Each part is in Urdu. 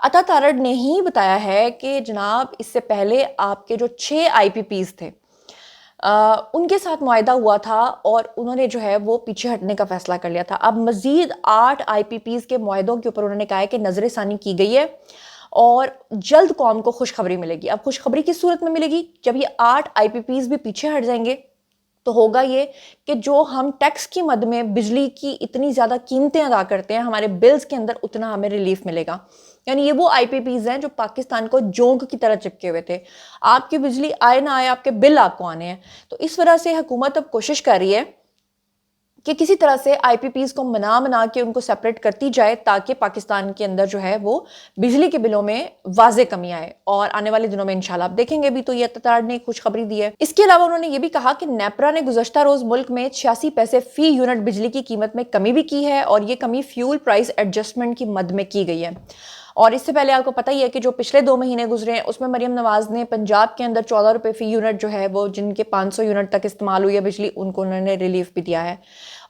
عطا تارڑ نے ہی بتایا ہے کہ جناب اس سے پہلے آپ کے جو 6 آئی پی پیز تھے ان کے ساتھ معاہدہ ہوا تھا اور انہوں نے جو ہے وہ پیچھے ہٹنے کا فیصلہ کر لیا تھا. اب مزید 8 آئی پی پیز کے معاہدوں کے اوپر انہوں نے کہا ہے کہ نظر ثانی کی گئی ہے اور جلد قوم کو خوشخبری ملے گی. اب خوشخبری کس صورت میں ملے گی؟ جب یہ 8 آئی پی پیز بھی پیچھے ہٹ جائیں گے تو ہوگا یہ کہ جو ہم ٹیکس کی مد میں بجلی کی اتنی زیادہ قیمتیں ادا کرتے ہیں ہمارے بلز کے اندر اتنا ہمیں ریلیف ملے گا. یعنی یہ وہ آئی پی پیز ہیں جو پاکستان کو جونک کی طرح چپکے ہوئے تھے. آپ کی بجلی آئے نہ آئے آپ کے بل آپ کو آنے ہیں. تو اس وجہ سے حکومت اب کوشش کر رہی ہے کہ کسی طرح سے آئی پی پیز کو منا کے ان کو سیپریٹ کرتی جائے تاکہ پاکستان کے اندر جو ہے وہ بجلی کے بلوں میں واضح کمی آئے. اور آنے والے دنوں میں انشاءاللہ آپ دیکھیں گے بھی تو یہ اتتار نے خوشخبری دی ہے. اس کے علاوہ انہوں نے یہ بھی کہا کہ نیپرا نے گزشتہ روز ملک میں 86 پیسے فی یونٹ بجلی کی قیمت میں کمی بھی کی ہے اور یہ کمی فیول پرائس ایڈجسٹمنٹ کی مد میں کی گئی ہے. اور اس سے پہلے آپ کو پتہ ہی ہے کہ جو پچھلے 2 مہینے گزرے ہیں اس میں مریم نواز نے پنجاب کے اندر 14 روپے فی یونٹ جو ہے وہ جن کے 500 یونٹ تک استعمال ہوئی ہے بجلی ان کو انہوں نے ریلیف بھی دیا ہے.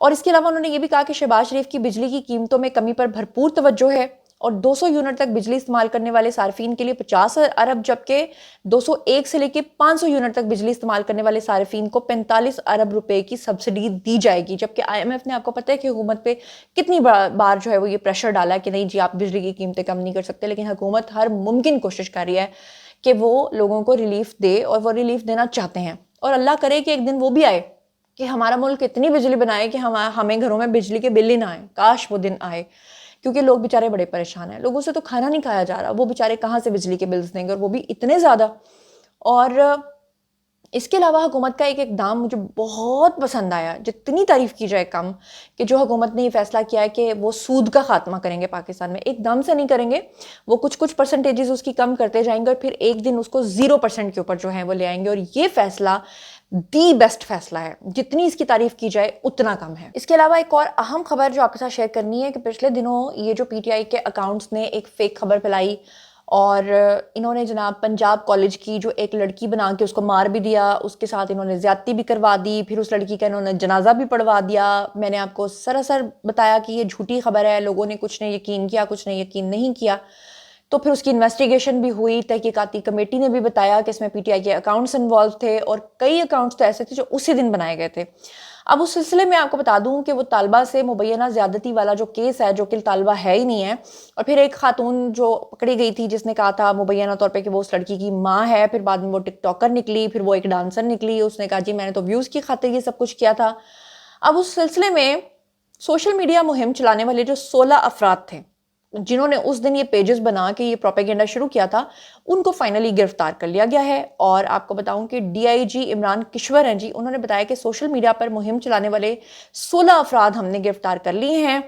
اور اس کے علاوہ انہوں نے یہ بھی کہا کہ شہباز شریف کی بجلی کی قیمتوں میں کمی پر بھرپور توجہ ہے اور 200 یونٹ تک بجلی استعمال کرنے والے صارفین کے لیے 50 ارب جبکہ 201 سے لے کے 500 یونٹ تک بجلی استعمال کرنے والے صارفین کو 45 ارب روپے کی سبسڈی دی جائے گی. جبکہ آئی ایم ایف نے آپ کو پتہ ہے کہ حکومت پہ کتنی بار جو ہے وہ یہ پریشر ڈالا ہے کہ نہیں جی آپ بجلی کی قیمتیں کم نہیں کر سکتے, لیکن حکومت ہر ممکن کوشش کر رہی ہے کہ وہ لوگوں کو ریلیف دے اور وہ ریلیف دینا چاہتے ہیں. اور اللہ کرے کہ ایک دن وہ بھی آئے کہ ہمارا ملک اتنی بجلی بنائے کہ ہمیں گھروں میں بجلی کے بل ہی نہ آئے. کاش وہ دن آئے, کیونکہ لوگ بیچارے بڑے پریشان ہیں. لوگوں سے تو کھانا نہیں کھایا جا رہا, وہ بیچارے کہاں سے بجلی کے بلز دیں گے اور وہ بھی اتنے زیادہ. اور اس کے علاوہ حکومت کا ایک اقدام مجھے بہت پسند آیا, جتنی تعریف کی جائے کم, کہ جو حکومت نے یہ فیصلہ کیا ہے کہ وہ سود کا خاتمہ کریں گے پاکستان میں. ایک دم سے نہیں کریں گے, وہ کچھ پرسنٹیجز اس کی کم کرتے جائیں گے اور پھر ایک دن اس کو 0% کے اوپر جو ہے وہ لے آئیں گے. اور یہ فیصلہ دی بیسٹ فیصلہ ہے, جتنی اس کی تعریف کی جائے اتنا کم ہے. اس کے علاوہ ایک اور اہم خبر جو آپ کے ساتھ شیئر کرنی ہے کہ پچھلے دنوں یہ جو پی ٹی آئی کے اکاؤنٹس نے ایک فیک خبر پھیلائی اور انہوں نے جناب پنجاب کالج کی جو ایک لڑکی بنا کے اس کو مار بھی دیا, اس کے ساتھ انہوں نے زیادتی بھی کروا دی, پھر اس لڑکی کا انہوں نے جنازہ بھی پڑھوا دیا. میں نے آپ کو سراسر بتایا کہ یہ جھوٹی خبر ہے, لوگوں نے کچھ نے یقین کیا کچھ نے یقین نہیں کیا. تو پھر اس کی انویسٹیگیشن بھی ہوئی, تحقیقاتی کمیٹی نے بھی بتایا کہ اس میں پی ٹی آئی کے اکاؤنٹس انوالو تھے اور کئی اکاؤنٹس تو ایسے تھے جو اسی دن بنائے گئے تھے. اب اس سلسلے میں آپ کو بتا دوں کہ وہ طالبہ سے مبینہ زیادتی والا جو کیس ہے جو کہ طالبہ ہے ہی نہیں ہے, اور پھر ایک خاتون جو پکڑی گئی تھی جس نے کہا تھا مبینہ طور پہ کہ وہ اس لڑکی کی ماں ہے, پھر بعد میں وہ ٹک ٹاکر نکلی, پھر وہ ایک ڈانسر نکلی, اس نے کہا جی میں نے تو ویوز کی خاطر یہ سب کچھ کیا تھا. اب اس سلسلے میں سوشل میڈیا مہم چلانے والے جو 16 افراد تھے جنہوں نے اس دن یہ پیجز بنا کے یہ پروپیگنڈا شروع کیا تھا, ان کو فائنلی گرفتار کر لیا گیا ہے. اور آپ کو بتاؤں کہ ڈی آئی جی عمران کشور ہیں جی, انہوں نے بتایا کہ سوشل میڈیا پر مہم چلانے والے 16 افراد ہم نے گرفتار کر لیے ہیں.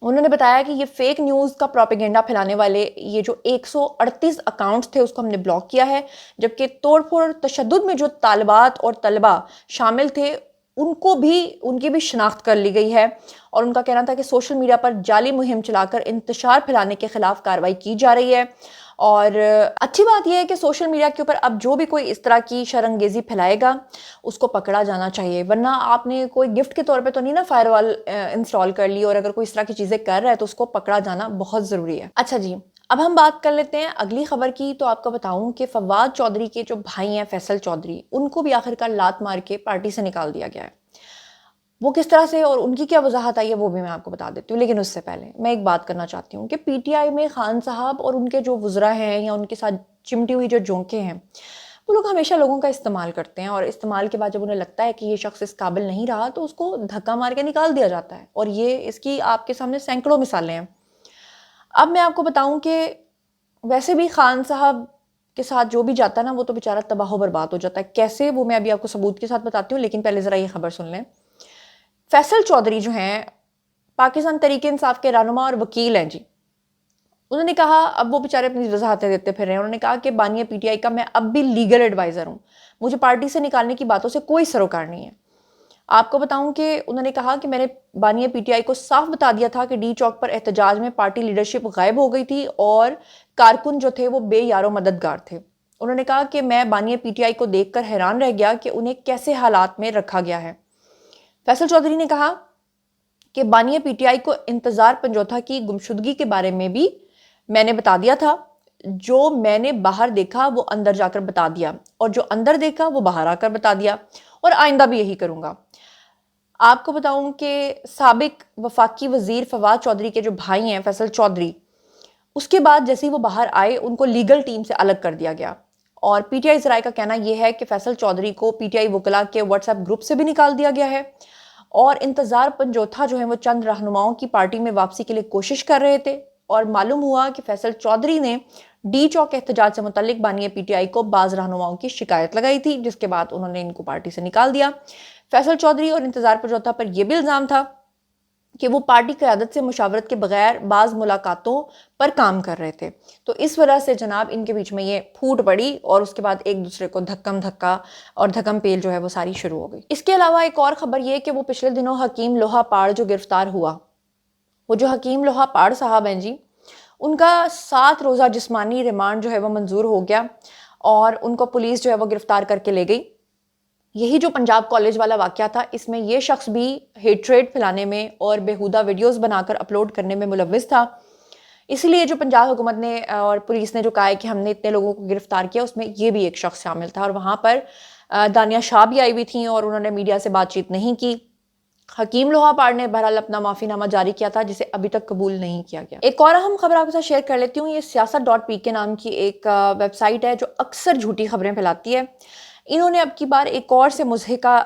انہوں نے بتایا کہ یہ فیک نیوز کا پروپیگنڈا پھیلانے والے یہ جو 138 اکاؤنٹس تھے اس کو ہم نے بلاک کیا ہے, جبکہ توڑ پھوڑ تشدد میں جو طالبات اور طلبہ شامل تھے ان کی بھی شناخت کر لی گئی ہے. اور ان کا کہنا تھا کہ سوشل میڈیا پر جعلی مہم چلا کر انتشار پھیلانے کے خلاف کارروائی کی جا رہی ہے. اور اچھی بات یہ ہے کہ سوشل میڈیا کے اوپر اب جو بھی کوئی اس طرح کی شرانگیزی پھیلائے گا اس کو پکڑا جانا چاہیے, ورنہ آپ نے کوئی گفٹ کے طور پہ تو نہیں نا فائر وال انسٹال کر لی, اور اگر کوئی اس طرح کی چیزیں کر رہا ہے تو اس کو پکڑا جانا بہت ضروری ہے. اچھا جی, اب ہم بات کر لیتے ہیں اگلی خبر کی. تو آپ کو بتاؤں کہ فواد چودھری کے جو بھائی ہیں فیصل چودھری, ان کو بھی آخرکار لات مار کے پارٹی سے نکال دیا گیا ہے. وہ کس طرح سے اور ان کی کیا وضاحت آئی ہے وہ بھی میں آپ کو بتا دیتی ہوں, لیکن اس سے پہلے میں ایک بات کرنا چاہتی ہوں کہ پی ٹی آئی میں خان صاحب اور ان کے جو وزراء ہیں یا ان کے ساتھ چمٹی ہوئی جو جونکیں ہیں, وہ لوگ ہمیشہ لوگوں کا استعمال کرتے ہیں, اور استعمال کے بعد جب انہیں لگتا ہے کہ یہ شخص اس قابل نہیں رہا تو اس کو دھکا مار کے نکال دیا جاتا ہے. اور یہ اس کی آپ کے سامنے سینکڑوں مثالیں ہیں. اب میں آپ کو بتاؤں کہ ویسے بھی خان صاحب کے ساتھ جو بھی جاتا ہے نا وہ تو بیچارہ تباہ و برباد ہو جاتا ہے. کیسے, وہ میں ابھی آپ کو ثبوت کے ساتھ بتاتی ہوں, لیکن پہلے ذرا یہ خبر سن لیں. فیصل چودھری جو ہیں پاکستان تحریک انصاف کے رہنما اور وکیل ہیں جی, انہوں نے کہا, اب وہ بیچارے اپنی وضاحتیں دیتے پھر رہے ہیں, انہوں نے کہا کہ بانیہ پی ٹی آئی کا میں اب بھی لیگل ایڈوائزر ہوں, مجھے پارٹی سے نکالنے کی باتوں سے کوئی سروکار نہیں ہے. آپ کو بتاؤں کہ انہوں نے کہا کہ میں نے بانیہ پی ٹی آئی کو صاف بتا دیا تھا کہ ڈی چوک پر احتجاج میں پارٹی لیڈرشپ غائب ہو گئی تھی اور کارکن جو تھے وہ بے یار و مددگار تھے. انہوں نے کہا کہ میں بانیہ پی ٹی آئی کو دیکھ کر حیران رہ گیا کہ انہیں کیسے حالات میں رکھا گیا ہے. فیصل چودھری نے کہا کہ بانیہ پی ٹی آئی کو انتظار پنجوتھا کی گمشدگی کے بارے میں بھی میں نے بتا دیا تھا، جو میں نے باہر دیکھا وہ اندر جا کر بتا دیا، اور جو اندر دیکھا وہ باہر آ کر بتا دیا، اور آئندہ بھی یہی کروں گا۔ آپ کو بتاؤں کہ سابق وفاقی وزیر فواد چودھری کے جو بھائی ہیں فیصل چودھری، اس کے بعد جیسے ہی وہ باہر آئے ان کو لیگل ٹیم سے الگ کر دیا گیا، اور پی ٹی آئی ذرائع کا کہنا یہ ہے کہ فیصل چودھری کو پی ٹی آئی وکلاء کے واٹس ایپ گروپ سے بھی نکال دیا گیا ہے، اور انتظار پنجوتھا جو ہیں وہ چند رہنماؤں کی پارٹی میں واپسی کے لیے کوشش کر رہے تھے، اور معلوم ہوا کہ فیصل چودھری نے ڈی چوک احتجاج سے متعلق بانی پی ٹی آئی کو بعض رہنماؤں کی شکایت لگائی تھی، جس کے بعد انہوں نے ان کو پارٹی سے نکال دیا۔ فیصل چودھری اور انتظار پنجوتھا پر یہ بھی الزام تھا کہ وہ پارٹی قیادت سے مشاورت کے بغیر بعض ملاقاتوں پر کام کر رہے تھے، تو اس وجہ سے جناب ان کے بیچ میں یہ پھوٹ پڑی، اور اس کے بعد ایک دوسرے کو دھکم دھکا اور دھکم پیل جو ہے وہ ساری شروع ہو گئی۔ اس کے علاوہ ایک اور خبر یہ کہ وہ پچھلے دنوں حکیم لوہا پاڑ جو گرفتار ہوا، وہ جو حکیم لوہا پاڑ صاحب ہیں جی، ان کا 7 روزہ جسمانی ریمانڈ جو ہے وہ منظور ہو گیا، اور ان کو پولیس جو ہے وہ گرفتار کر کے لے گئی۔ یہی جو پنجاب کالج والا واقعہ تھا، اس میں یہ شخص بھی ہیٹریٹ پھیلانے میں اور بیہودہ ویڈیوز بنا کر اپلوڈ کرنے میں ملوث تھا، اس لیے جو پنجاب حکومت نے اور پولیس نے جو کہا ہے کہ ہم نے اتنے لوگوں کو گرفتار کیا، اس میں یہ بھی ایک شخص شامل تھا، اور وہاں پر دانیہ شاہ بھی آئی ہوئی تھیں اور انہوں نے میڈیا سے بات چیت نہیں کی۔ حکیم لوہا پاڑ نے بہرحال اپنا معافی نامہ جاری کیا تھا، جسے ابھی تک قبول نہیں کیا گیا۔ ایک اور اہم خبر آپ کے ساتھ شیئر کر لیتی ہوں، یہ سیاست .pk نام کی ایک ویب سائٹ ہے جو اکثر جھوٹی خبریں پھیلاتی ہے۔ انہوں نے اب کی بار ایک اور سے مضحکہ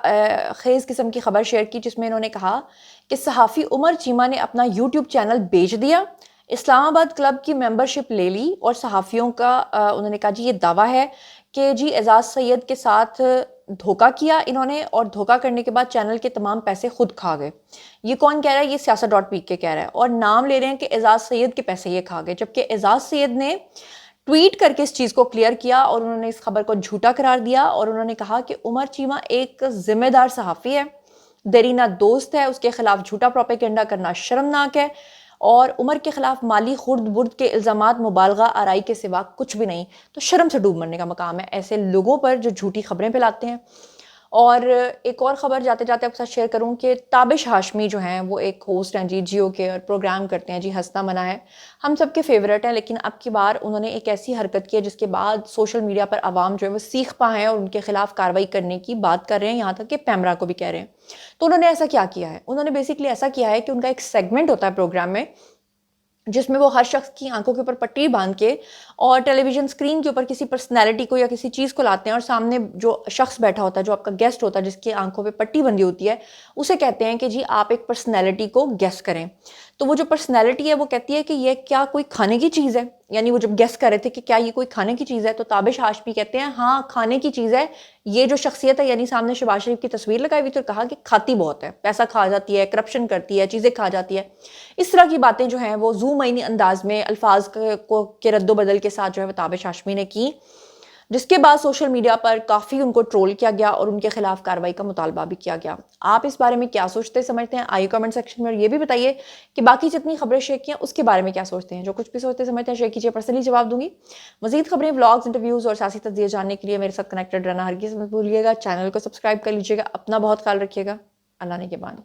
خیز قسم کی خبر شیئر کی، جس میں انہوں نے کہا کہ صحافی عمر چیمہ نے اپنا یوٹیوب چینل بیچ دیا، اسلام آباد کلب کی ممبرشپ لے لی، اور صحافیوں کا انہوں نے کہا جی یہ دعویٰ ہے کہ جی اعزاز سید کے ساتھ دھوکہ کیا انہوں نے، اور دھوکہ کرنے کے بعد چینل کے تمام پیسے خود کھا گئے۔ یہ کون کہہ رہا ہے؟ یہ سیاست .pk کہہ رہا ہے، اور نام لے رہے ہیں کہ اعزاز سید کے پیسے یہ کھا گئے، جبکہ اعزاز سید نے ٹویٹ کر کے اس چیز کو کلیئر کیا، اور انہوں نے اس خبر کو جھوٹا قرار دیا، اور انہوں نے کہا کہ عمر چیمہ ایک ذمہ دار صحافی ہے، دیرینہ دوست ہے، اس کے خلاف جھوٹا پروپیگنڈا کرنا شرمناک ہے، اور عمر کے خلاف مالی خرد برد کے الزامات مبالغہ آرائی کے سوا کچھ بھی نہیں، تو شرم سے ڈوب مرنے کا مقام ہے ایسے لوگوں پر جو جھوٹی خبریں پھیلاتے ہیں۔ اور ایک اور خبر جاتے جاتے آپ کے ساتھ شیئر کروں کہ تابش ہاشمی جو ہیں وہ ایک ہوسٹ ہیں جی جیو کے، اور پروگرام کرتے ہیں جی ہنسنا منع ہے، ہم سب کے فیورٹ ہیں، لیکن اب کی بار انہوں نے ایک ایسی حرکت کی ہے جس کے بعد سوشل میڈیا پر عوام جو ہے وہ سیخ پا ہیں اور ان کے خلاف کارروائی کرنے کی بات کر رہے ہیں، یہاں تک کہ پیمرا کو بھی کہہ رہے ہیں۔ تو انہوں نے ایسا کیا کیا ہے؟ انہوں نے بیسیکلی ایسا کیا ہے کہ ان کا ایک سیگمنٹ ہوتا ہے پروگرام میں، جس میں وہ ہر شخص کی آنکھوں کے اوپر پٹی باندھ کے اور ٹیلی ویژن اسکرین کے اوپر کسی پرسنالٹی کو یا کسی چیز کو لاتے ہیں، اور سامنے جو شخص بیٹھا ہوتا ہے، جو آپ کا گیسٹ ہوتا ہے، جس کی آنکھوں پہ پٹی بندھی ہوتی ہے، اسے کہتے ہیں کہ جی آپ ایک پرسنالٹی کو گیس کریں۔ تو وہ جو پرسنالٹی ہے وہ کہتی ہے کہ یہ کیا کوئی کھانے کی چیز ہے، یعنی وہ جب گیس کر رہے تھے کہ کیا یہ کوئی کھانے کی چیز ہے، تو تابش ہاشمی کہتے ہیں ہاں کھانے کی چیز ہے، یہ جو شخصیت ہے، یعنی سامنے شہباز شریف کی تصویر لگائی ہوئی، تو کہا کہ کھاتی بہت ہے، پیسہ کھا جاتی ہے، کرپشن کرتی ہے، چیزیں کھا جاتی ہے۔ اس طرح کی باتیں جو ہیں وہ زو معنی انداز میں الفاظ کے رد و بدل کے ساتھ جو ہے وہ تابش ہاشمی نے کی، جس کے بعد سوشل میڈیا پر کافی ان کو ٹرول کیا گیا اور ان کے خلاف کارروائی کا مطالبہ بھی کیا گیا۔ آپ اس بارے میں کیا سوچتے سمجھتے ہیں؟ آئیے کمنٹ سیکشن میں، اور یہ بھی بتائیے کہ باقی جتنی خبریں شیئر کی ہیں اس کے بارے میں کیا سوچتے ہیں۔ جو کچھ بھی سوچتے سمجھتے ہیں شیئر کیجیے، پرسنلی جواب دوں گی۔ مزید خبریں، ولاگز، انٹرویوز اور سیاسی تجزیے جاننے کے لیے میرے ساتھ کنیکٹڈ رہنا ہرگز مت بھولیے گا۔ چینل کو سبسکرائب کر لیجیے گا۔ اپنا بہت خیال رکھیے گا۔ اللہ نے کے بان۔